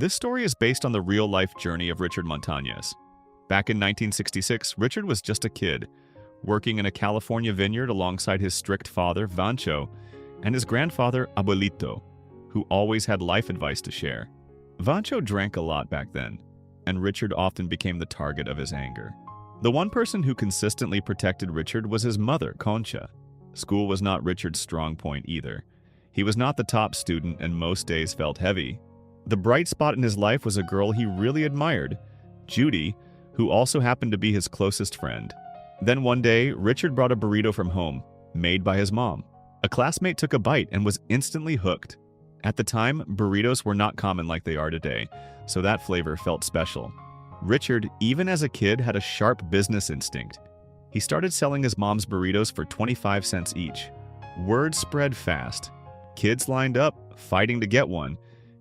This story is based on the real-life journey of Richard Montañez. Back in 1966, Richard was just a kid, working in a California vineyard alongside his strict father, Vancho, and his grandfather, Abuelito, who always had life advice to share. Vancho drank a lot back then, and Richard often became the target of his anger. The one person who consistently protected Richard was his mother, Concha. School was not Richard's strong point either. He was not the top student and most days felt heavy. The bright spot in his life was a girl he really admired, Judy, who also happened to be his closest friend. Then one day, Richard brought a burrito from home, made by his mom. A classmate took a bite and was instantly hooked. At the time, burritos were not common like they are today, so that flavor felt special. Richard, even as a kid, had a sharp business instinct. He started selling his mom's burritos for 25 cents each. Word spread fast. Kids lined up, fighting to get one,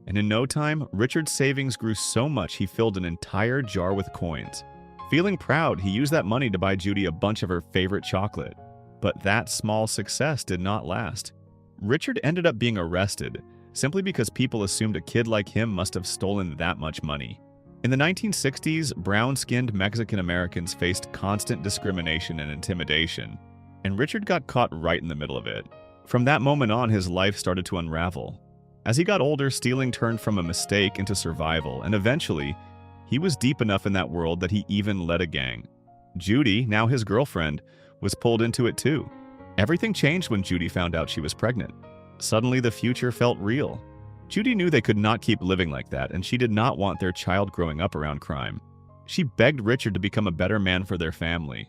and in no time, Richard's savings grew so much he filled an entire jar with coins. Feeling proud, he used that money to buy Judy a bunch of her favorite chocolate. But that small success did not last. Richard ended up being arrested, simply because people assumed a kid like him must have stolen that much money. In the 1960s, brown-skinned Mexican Americans faced constant discrimination and intimidation, and Richard got caught right in the middle of it. From that moment on, his life started to unravel. As he got older, stealing turned from a mistake into survival, and eventually, he was deep enough in that world that he even led a gang. Judy, now his girlfriend, was pulled into it too. Everything changed when Judy found out she was pregnant. Suddenly, the future felt real. Judy knew they could not keep living like that, and she did not want their child growing up around crime. She begged Richard to become a better man for their family.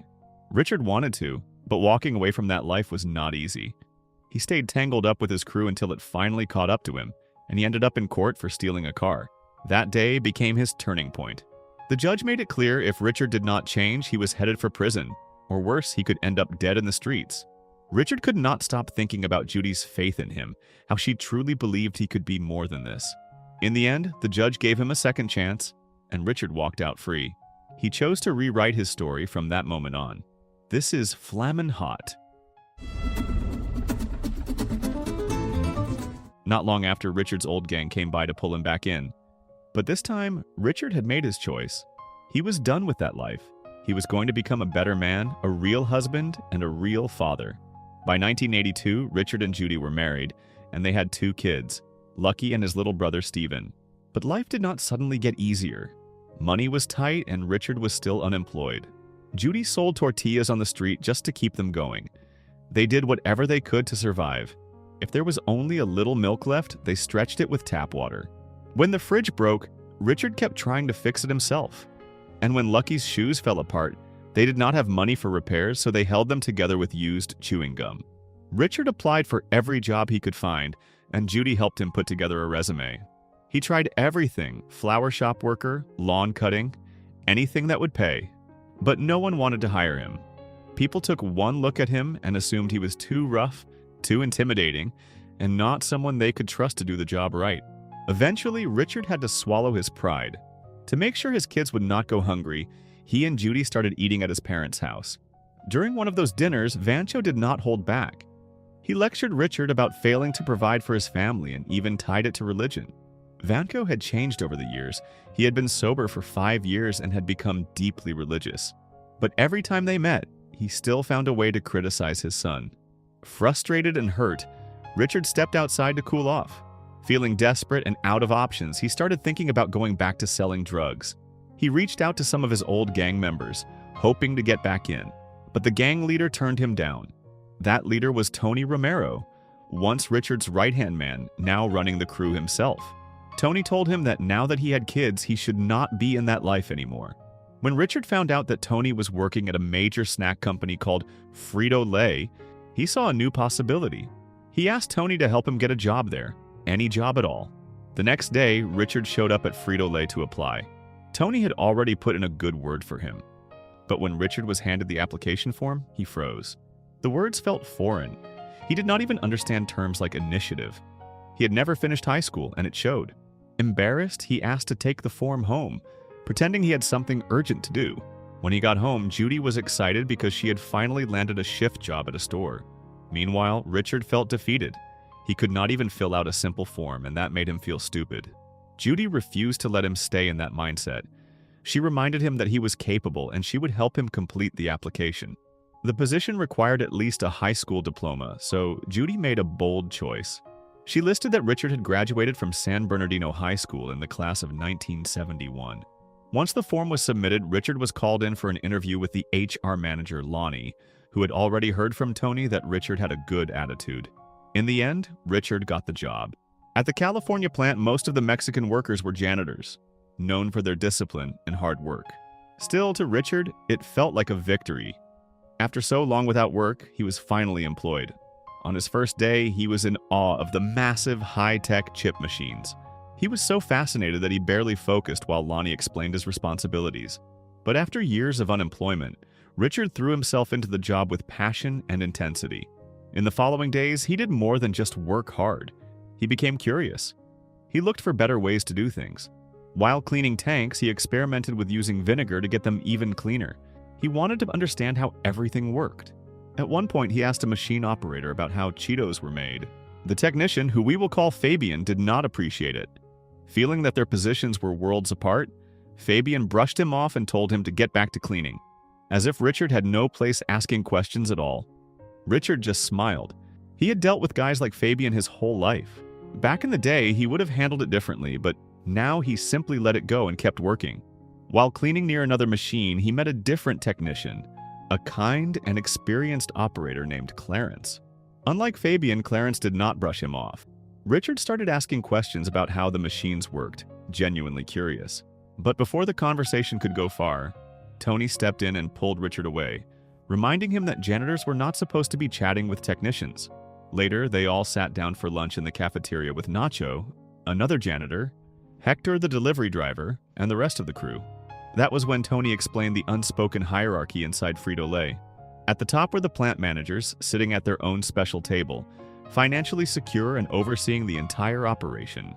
Richard wanted to, but walking away from that life was not easy. He stayed tangled up with his crew until it finally caught up to him, and he ended up in court for stealing a car. That day became his turning point. The judge made it clear if Richard did not change, he was headed for prison, or worse, he could end up dead in the streets. Richard could not stop thinking about Judy's faith in him, how she truly believed he could be more than this. In the end, the judge gave him a second chance, and Richard walked out free. He chose to rewrite his story from that moment on. This is Flammin' Hot. Not long after, Richard's old gang came by to pull him back in. But this time, Richard had made his choice. He was done with that life. He was going to become a better man, a real husband, and a real father. By 1982, Richard and Judy were married, and they had 2 kids, Lucky and his little brother Steven. But life did not suddenly get easier. Money was tight, and Richard was still unemployed. Judy sold tortillas on the street just to keep them going. They did whatever they could to survive. If there was only a little milk left, they stretched it with tap water. When the fridge broke, Richard kept trying to fix it himself. And when Lucky's shoes fell apart, they did not have money for repairs, so they held them together with used chewing gum. Richard applied for every job he could find, and Judy helped him put together a resume. He tried everything: flower shop worker, lawn cutting, anything that would pay. But no one wanted to hire him. People took one look at him and assumed he was too rough, too intimidating, and not someone they could trust to do the job right. Eventually, Richard had to swallow his pride. To make sure his kids would not go hungry, he and Judy started eating at his parents' house. During one of those dinners, Vancho did not hold back. He lectured Richard about failing to provide for his family and even tied it to religion. Vancho had changed over the years. He had been sober for 5 years and had become deeply religious. But every time they met, he still found a way to criticize his son. Frustrated and hurt, Richard stepped outside to cool off. Feeling desperate and out of options, he started thinking about going back to selling drugs. He reached out to some of his old gang members, hoping to get back in. But the gang leader turned him down. That leader was Tony Romero, once Richard's right-hand man, now running the crew himself. Tony told him that now that he had kids, he should not be in that life anymore. When Richard found out that Tony was working at a major snack company called Frito-Lay, he saw a new possibility. He asked Tony to help him get a job there, any job at all. The next day, Richard showed up at Frito-Lay to apply. Tony had already put in a good word for him. But when Richard was handed the application form, he froze. The words felt foreign. He did not even understand terms like initiative. He had never finished high school, and it showed. Embarrassed, he asked to take the form home, pretending he had something urgent to do. When he got home, Judy was excited because she had finally landed a shift job at a store. Meanwhile, Richard felt defeated. He could not even fill out a simple form, and that made him feel stupid. Judy refused to let him stay in that mindset. She reminded him that he was capable and she would help him complete the application. The position required at least a high school diploma, so Judy made a bold choice. She listed that Richard had graduated from San Bernardino High School in the class of 1971. Once the form was submitted, Richard was called in for an interview with the HR manager, Lonnie, who had already heard from Tony that Richard had a good attitude. In the end, Richard got the job. At the California plant, most of the Mexican workers were janitors, known for their discipline and hard work. Still, to Richard, it felt like a victory. After so long without work, he was finally employed. On his first day, he was in awe of the massive, high-tech chip machines. He was so fascinated that he barely focused while Lonnie explained his responsibilities. But after years of unemployment, Richard threw himself into the job with passion and intensity. In the following days, he did more than just work hard. He became curious. He looked for better ways to do things. While cleaning tanks, he experimented with using vinegar to get them even cleaner. He wanted to understand how everything worked. At one point, he asked a machine operator about how Cheetos were made. The technician, who we will call Fabian, did not appreciate it. Feeling that their positions were worlds apart, Fabian brushed him off and told him to get back to cleaning, as if Richard had no place asking questions at all. Richard just smiled. He had dealt with guys like Fabian his whole life. Back in the day, he would have handled it differently, but now he simply let it go and kept working. While cleaning near another machine, he met a different technician, a kind and experienced operator named Clarence. Unlike Fabian, Clarence did not brush him off. Richard started asking questions about how the machines worked, genuinely curious. But before the conversation could go far, Tony stepped in and pulled Richard away, reminding him that janitors were not supposed to be chatting with technicians. Later, they all sat down for lunch in the cafeteria with Nacho, another janitor, Hector the delivery driver, and the rest of the crew. That was when Tony explained the unspoken hierarchy inside Frito-Lay. At the top were the plant managers, sitting at their own special table, financially secure and overseeing the entire operation.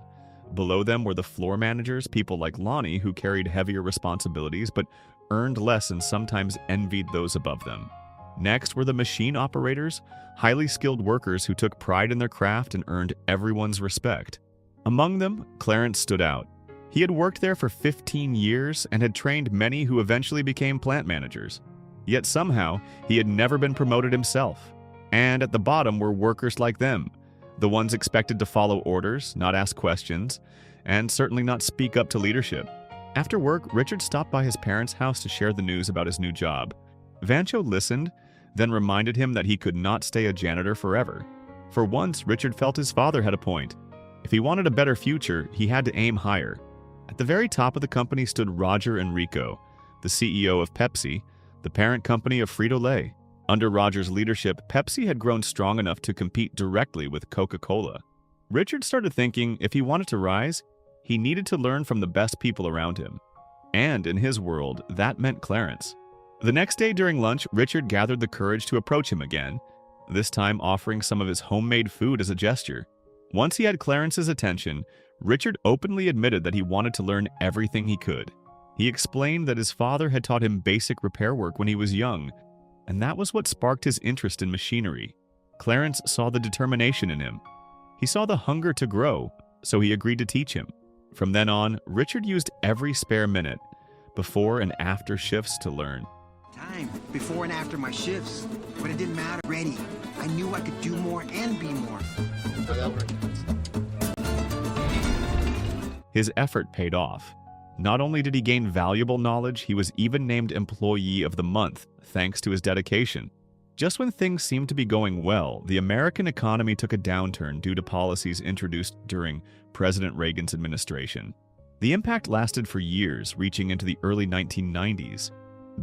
Below them were the floor managers, people like Lonnie, who carried heavier responsibilities but earned less and sometimes envied those above them. Next were the machine operators, highly skilled workers who took pride in their craft and earned everyone's respect. Among them, Clarence stood out. He had worked there for 15 years and had trained many who eventually became plant managers. Yet somehow, he had never been promoted himself. And at the bottom were workers like them, the ones expected to follow orders, not ask questions, and certainly not speak up to leadership. After work, Richard stopped by his parents' house to share the news about his new job. Vancho listened, then reminded him that he could not stay a janitor forever. For once, Richard felt his father had a point. If he wanted a better future, he had to aim higher. At the very top of the company stood Roger Enrico, the CEO of Pepsi, the parent company of Frito-Lay. Under Roger's leadership, Pepsi had grown strong enough to compete directly with Coca-Cola. Richard started thinking if he wanted to rise, he needed to learn from the best people around him. And in his world, that meant Clarence. The next day during lunch, Richard gathered the courage to approach him again, this time offering some of his homemade food as a gesture. Once he had Clarence's attention, Richard openly admitted that he wanted to learn everything he could. He explained that his father had taught him basic repair work when he was young, and that was what sparked his interest in machinery. Clarence saw the determination in him. He saw the hunger to grow, so he agreed to teach him. From then on, Richard used every spare minute, before and after shifts, to learn. Time before and after my shifts, but it didn't matter. Ready. I knew I could do more and be more. His effort paid off. Not only did he gain valuable knowledge, he was even named Employee of the Month, thanks to his dedication. Just when things seemed to be going well, the American economy took a downturn due to policies introduced during President Reagan's administration. The impact lasted for years, reaching into the early 1990s.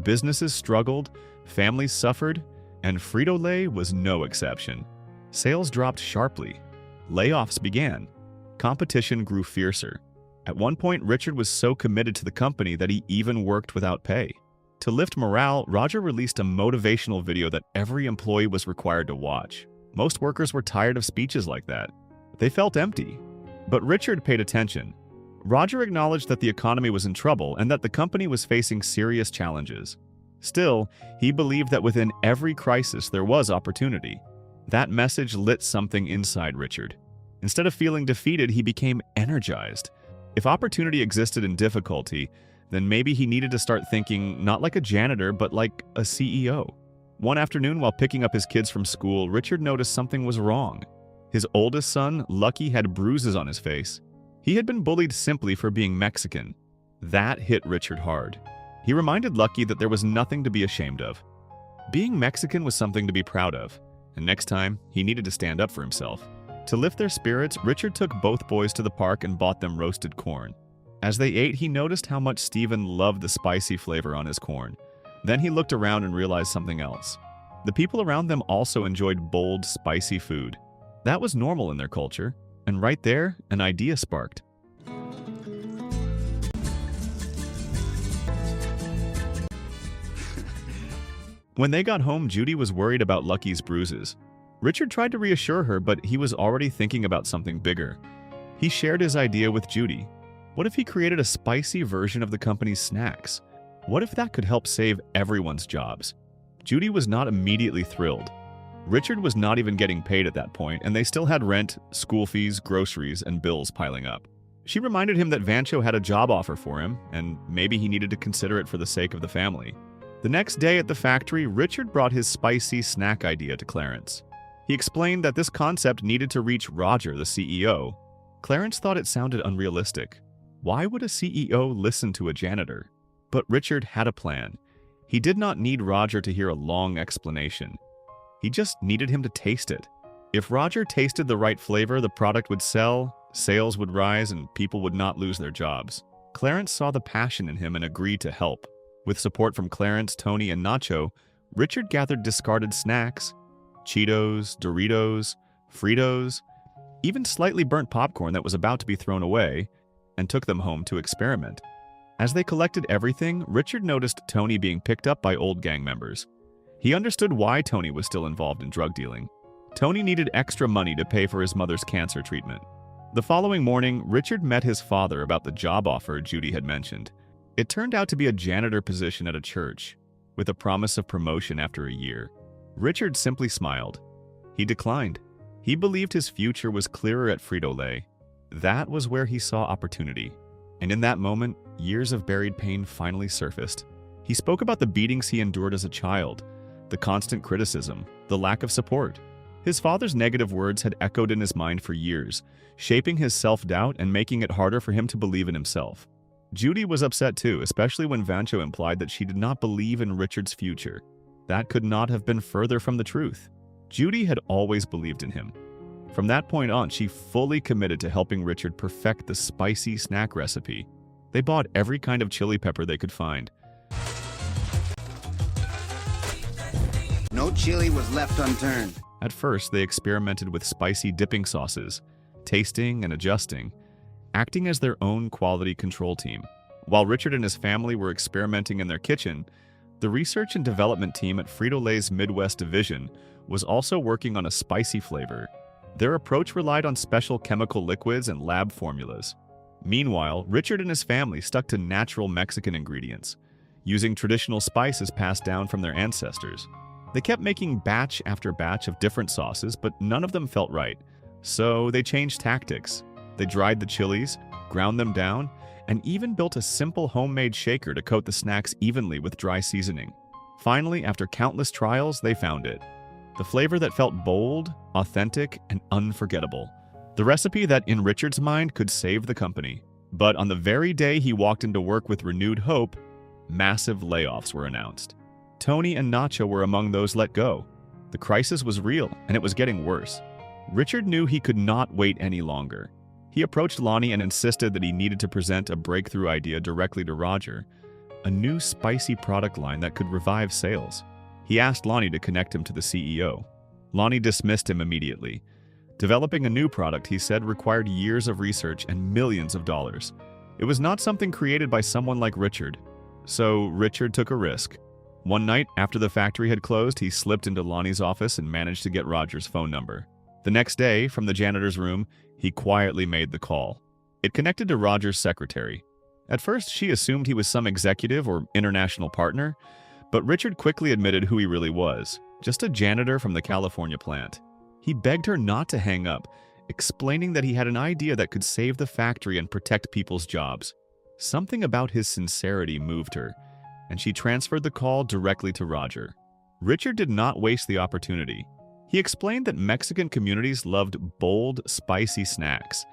Businesses struggled, families suffered, and Frito-Lay was no exception. Sales dropped sharply. Layoffs began. Competition grew fiercer. At one point, Richard was so committed to the company that he even worked without pay. To lift morale, Roger released a motivational video that every employee was required to watch. Most workers were tired of speeches like that. They felt empty. But Richard paid attention. Roger acknowledged that the economy was in trouble and that the company was facing serious challenges. Still, he believed that within every crisis there was opportunity. That message lit something inside Richard. Instead of feeling defeated, he became energized. If opportunity existed in difficulty, then maybe he needed to start thinking not like a janitor, but like a CEO. One afternoon, while picking up his kids from school, Richard noticed something was wrong. His oldest son, Lucky, had bruises on his face. He had been bullied simply for being Mexican. That hit Richard hard. He reminded Lucky that there was nothing to be ashamed of. Being Mexican was something to be proud of, and next time, he needed to stand up for himself. To lift their spirits, Richard took both boys to the park and bought them roasted corn. As they ate, he noticed how much Stephen loved the spicy flavor on his corn. Then he looked around and realized something else. The people around them also enjoyed bold, spicy food. That was normal in their culture, and right there, an idea sparked. When they got home, Judy was worried about Lucky's bruises. Richard tried to reassure her, but he was already thinking about something bigger. He shared his idea with Judy. What if he created a spicy version of the company's snacks? What if that could help save everyone's jobs? Judy was not immediately thrilled. Richard was not even getting paid at that point, and they still had rent, school fees, groceries, and bills piling up. She reminded him that Vancho had a job offer for him, and maybe he needed to consider it for the sake of the family. The next day at the factory, Richard brought his spicy snack idea to Clarence. He explained that this concept needed to reach Roger, the CEO. Clarence thought it sounded unrealistic. Why would a CEO listen to a janitor? But Richard had a plan. He did not need Roger to hear a long explanation. He just needed him to taste it. If Roger tasted the right flavor, the product would sell, sales would rise, and people would not lose their jobs. Clarence saw the passion in him and agreed to help. With support from Clarence, Tony, and Nacho, Richard gathered discarded snacks, Cheetos, Doritos, Fritos, even slightly burnt popcorn that was about to be thrown away, and took them home to experiment. As they collected everything, Richard noticed Tony being picked up by old gang members. He understood why Tony was still involved in drug dealing. Tony needed extra money to pay for his mother's cancer treatment. The following morning, Richard met his father about the job offer Judy had mentioned. It turned out to be a janitor position at a church, with a promise of promotion after a year. Richard simply smiled. He declined. He believed his future was clearer at Frito-Lay. That was where he saw opportunity. And in that moment, years of buried pain finally surfaced. He spoke about the beatings he endured as a child, the constant criticism, the lack of support. His father's negative words had echoed in his mind for years, shaping his self-doubt and making it harder for him to believe in himself. Judy was upset too, especially when Vancho implied that she did not believe in Richard's future. That could not have been further from the truth. Judy had always believed in him. From that point on, she fully committed to helping Richard perfect the spicy snack recipe. They bought every kind of chili pepper they could find. No chili was left unturned. At first, they experimented with spicy dipping sauces, tasting and adjusting, acting as their own quality control team. While Richard and his family were experimenting in their kitchen, the research and development team at Frito-Lay's Midwest division was also working on a spicy flavor. Their approach relied on special chemical liquids and lab formulas. Meanwhile, Richard and his family stuck to natural Mexican ingredients, using traditional spices passed down from their ancestors. They kept making batch after batch of different sauces, but none of them felt right. So they changed tactics. They dried the chilies, ground them down, and even built a simple homemade shaker to coat the snacks evenly with dry seasoning. Finally, after countless trials, they found it. The flavor that felt bold, authentic, and unforgettable. The recipe that, in Richard's mind, could save the company. But on the very day he walked into work with renewed hope, massive layoffs were announced. Tony and Nacho were among those let go. The crisis was real, and it was getting worse. Richard knew he could not wait any longer. He approached Lonnie and insisted that he needed to present a breakthrough idea directly to Roger, a new spicy product line that could revive sales. He asked Lonnie to connect him to the CEO. Lonnie dismissed him immediately. Developing a new product, he said, required years of research and millions of dollars. It was not something created by someone like Richard. So Richard took a risk. One night, after the factory had closed, he slipped into Lonnie's office and managed to get Roger's phone number. The next day, from the janitor's room, he quietly made the call. It connected to Roger's secretary. At first, she assumed he was some executive or international partner, but Richard quickly admitted who he really was, just a janitor from the California plant. He begged her not to hang up explaining that he had an idea that could save the factory and protect people's jobs. Something about his sincerity moved her, and she transferred the call directly to Roger. Richard did not waste the opportunity. He explained that Mexican communities loved bold, spicy snacks,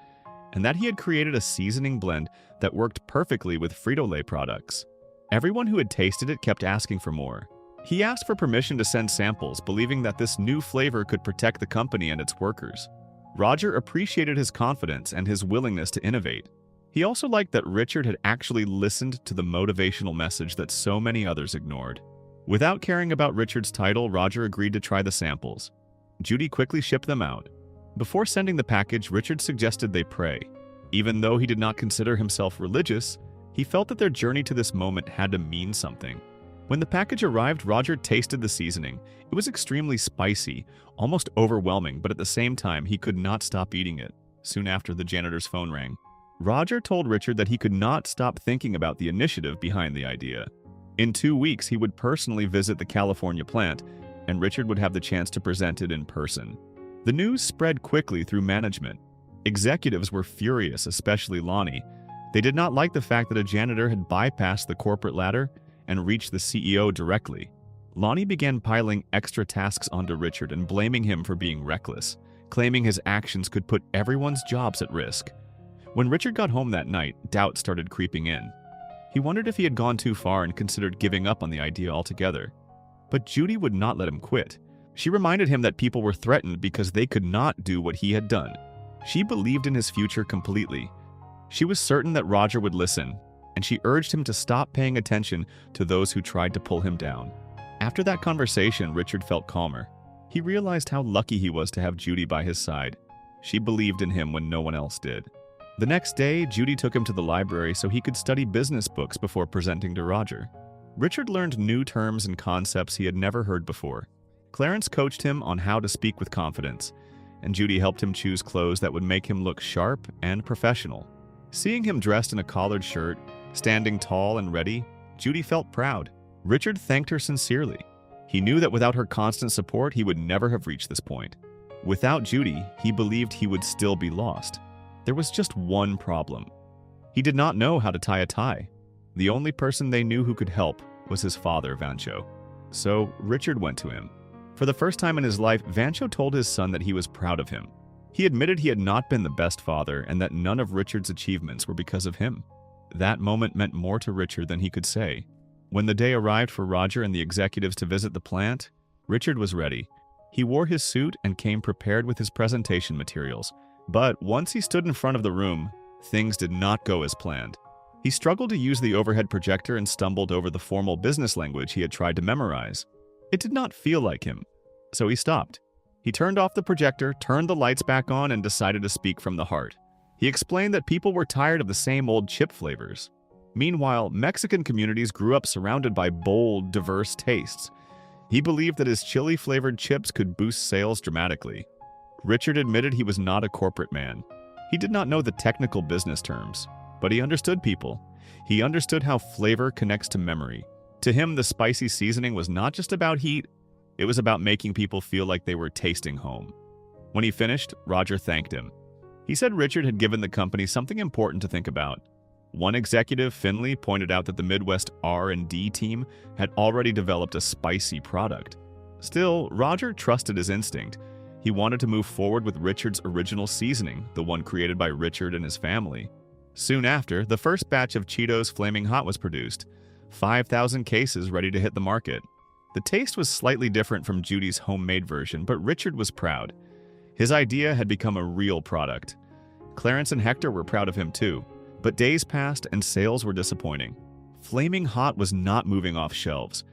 and that he had created a seasoning blend that worked perfectly with Frito-Lay products. Everyone who had tasted it kept asking for more. He asked for permission to send samples, believing that this new flavor could protect the company and its workers. Roger appreciated his confidence and his willingness to innovate. He also liked that Richard had actually listened to the motivational message that so many others ignored. Without caring about Richard's title, Roger agreed to try the samples. Judy quickly shipped them out. Before sending the package, Richard suggested they pray. Even though he did not consider himself religious, he felt that their journey to this moment had to mean something. When the package arrived, Roger tasted the seasoning. It was extremely spicy, almost overwhelming, but at the same time, he could not stop eating it. Soon after, the janitor's phone rang. Roger told Richard that he could not stop thinking about the initiative behind the idea. In 2 weeks, he would personally visit the California plant, and Richard would have the chance to present it in person. The news spread quickly through management. Executives were furious, especially Lonnie. They did not like the fact that a janitor had bypassed the corporate ladder and reached the CEO directly. Lonnie began piling extra tasks onto Richard and blaming him for being reckless, claiming his actions could put everyone's jobs at risk. When Richard got home that night, doubt started creeping in. He wondered if he had gone too far and considered giving up on the idea altogether. But Judy would not let him quit. She reminded him that people were threatened because they could not do what he had done. She believed in his future completely. She was certain that Roger would listen, and she urged him to stop paying attention to those who tried to pull him down. After that conversation, Richard felt calmer. He realized how lucky he was to have Judy by his side. She believed in him when no one else did. The next day, Judy took him to the library so he could study business books before presenting to Roger. Richard learned new terms and concepts he had never heard before. Clarence coached him on how to speak with confidence, and Judy helped him choose clothes that would make him look sharp and professional. Seeing him dressed in a collared shirt, standing tall and ready, Judy felt proud. Richard thanked her sincerely. He knew that without her constant support, he would never have reached this point. Without Judy, he believed he would still be lost. There was just one problem. He did not know how to tie a tie. The only person they knew who could help was his father, Vancho. So Richard went to him. For the first time in his life, Vancho told his son that he was proud of him. He admitted he had not been the best father and that none of Richard's achievements were because of him. That moment meant more to Richard than he could say. When the day arrived for Roger and the executives to visit the plant, Richard was ready. He wore his suit and came prepared with his presentation materials. But once he stood in front of the room, things did not go as planned. He struggled to use the overhead projector and stumbled over the formal business language he had tried to memorize. It did not feel like him, so he stopped. He turned off the projector, turned the lights back on, and decided to speak from the heart. He explained that people were tired of the same old chip flavors. Meanwhile, Mexican communities grew up surrounded by bold, diverse tastes. He believed that his chili-flavored chips could boost sales dramatically. Richard admitted he was not a corporate man. He did not know the technical business terms, but he understood people. He understood how flavor connects to memory. To him, the spicy seasoning was not just about heat, it was about making people feel like they were tasting home. When he finished, Roger thanked him. He said Richard had given the company something important to think about. One executive, Finley, pointed out that the Midwest R&D team had already developed a spicy product. Still, Roger trusted his instinct. He wanted to move forward with Richard's original seasoning, the one created by Richard and his family. Soon after, the first batch of Cheetos Flaming Hot was produced, 5,000 cases ready to hit the market. The taste was slightly different from Judy's homemade version, but Richard was proud. His idea had become a real product. Clarence and Hector were proud of him too, but days passed and sales were disappointing. Flaming Hot was not moving off shelves.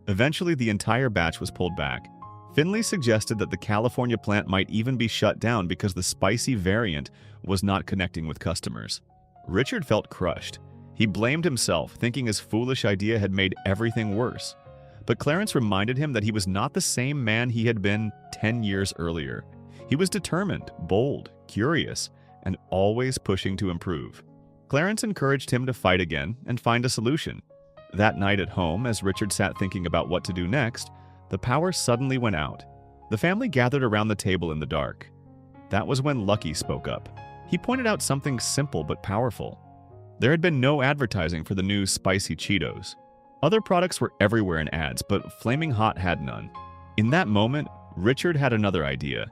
Eventually, the entire batch was pulled back. Finley suggested that the California plant might even be shut down because the spicy variant was not connecting with customers. Richard felt crushed. He blamed himself, thinking his foolish idea had made everything worse. But Clarence reminded him that he was not the same man he had been 10 years earlier. He was determined, bold, curious, and always pushing to improve. Clarence encouraged him to fight again and find a solution. That night at home, as Richard sat thinking about what to do next, the power suddenly went out. The family gathered around the table in the dark. That was when Lucky spoke up. He pointed out something simple but powerful. There had been no advertising for the new spicy Cheetos. Other products were everywhere in ads, but Flaming Hot had none. In that moment, Richard had another idea.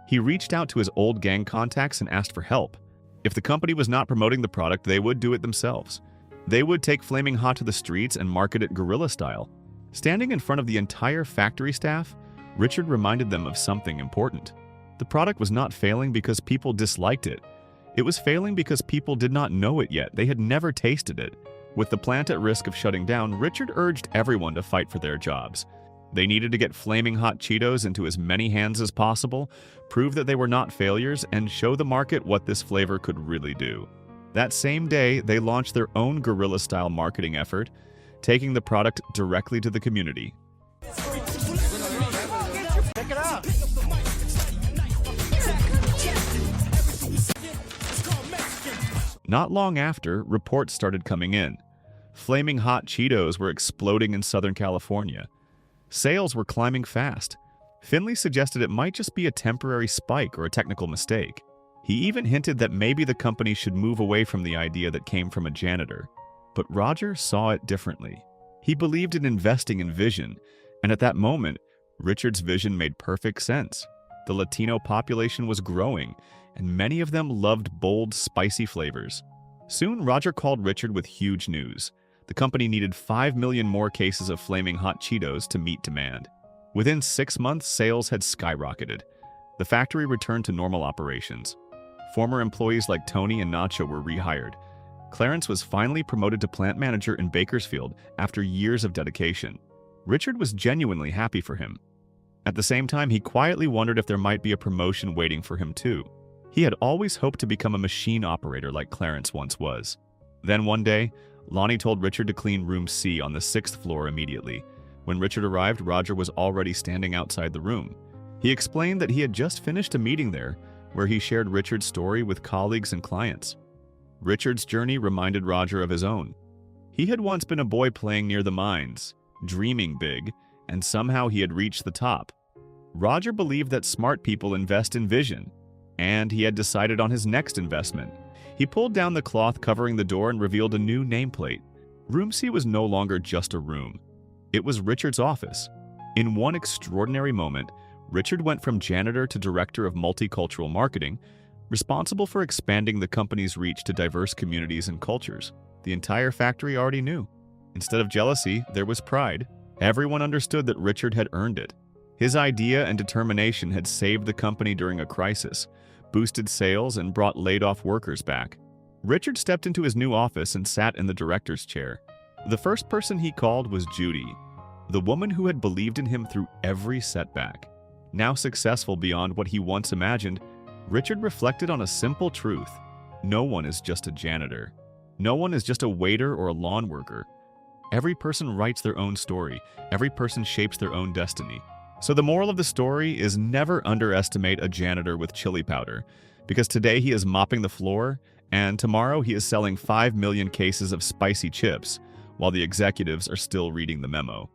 He reached out to his old gang contacts and asked for help. If the company was not promoting the product, they would do it themselves. They would take Flaming Hot to the streets and market it guerrilla style. Standing in front of the entire factory staff, Richard reminded them of something important. The product was not failing because people disliked it. It was failing because people did not know it yet. They had never tasted it. With the plant at risk of shutting down, Richard urged everyone to fight for their jobs. They needed to get Flaming Hot Cheetos into as many hands as possible, prove that they were not failures, and show the market what this flavor could really do. That same day, they launched their own guerrilla-style marketing effort, taking the product directly to the community. Check it out. Not long after, reports started coming in. Flaming Hot Cheetos were exploding in Southern California. Sales were climbing fast. Finley suggested it might just be a temporary spike or a technical mistake. He even hinted that maybe the company should move away from the idea that came from a janitor. But Roger saw it differently. He believed in investing in vision, and at that moment, Richard's vision made perfect sense. The Latino population was growing, and many of them loved bold, spicy flavors. Soon, Roger called Richard with huge news. The company needed 5 million more cases of Flaming Hot Cheetos to meet demand. Within 6 months, sales had skyrocketed. The factory returned to normal operations. Former employees like Tony and Nacho were rehired. Clarence was finally promoted to plant manager in Bakersfield after years of dedication. Richard was genuinely happy for him. At the same time, he quietly wondered if there might be a promotion waiting for him too. He had always hoped to become a machine operator like Clarence once was. Then one day, Lonnie told Richard to clean room C on the 6th floor immediately. When Richard arrived, Roger was already standing outside the room. He explained that he had just finished a meeting there, where he shared Richard's story with colleagues and clients. Richard's journey reminded Roger of his own. He had once been a boy playing near the mines, dreaming big, and somehow he had reached the top. Roger believed that smart people invest in vision, and he had decided on his next investment. He pulled down the cloth covering the door and revealed a new nameplate. Room C was no longer just a room. It was Richard's office. In one extraordinary moment, Richard went from janitor to director of multicultural marketing, responsible for expanding the company's reach to diverse communities and cultures. The entire factory already knew. Instead of jealousy, there was pride. Everyone understood that Richard had earned it. His idea and determination had saved the company during a crisis, boosted sales, and brought laid-off workers back. Richard stepped into his new office and sat in the director's chair. The first person he called was Judy, the woman who had believed in him through every setback. Now successful beyond what he once imagined, Richard reflected on a simple truth. No one is just a janitor. No one is just a waiter or a lawn worker. Every person writes their own story. Every person shapes their own destiny. So the moral of the story is never underestimate a janitor with chili powder, because today he is mopping the floor, and tomorrow he is selling 5 million cases of spicy chips, while the executives are still reading the memo.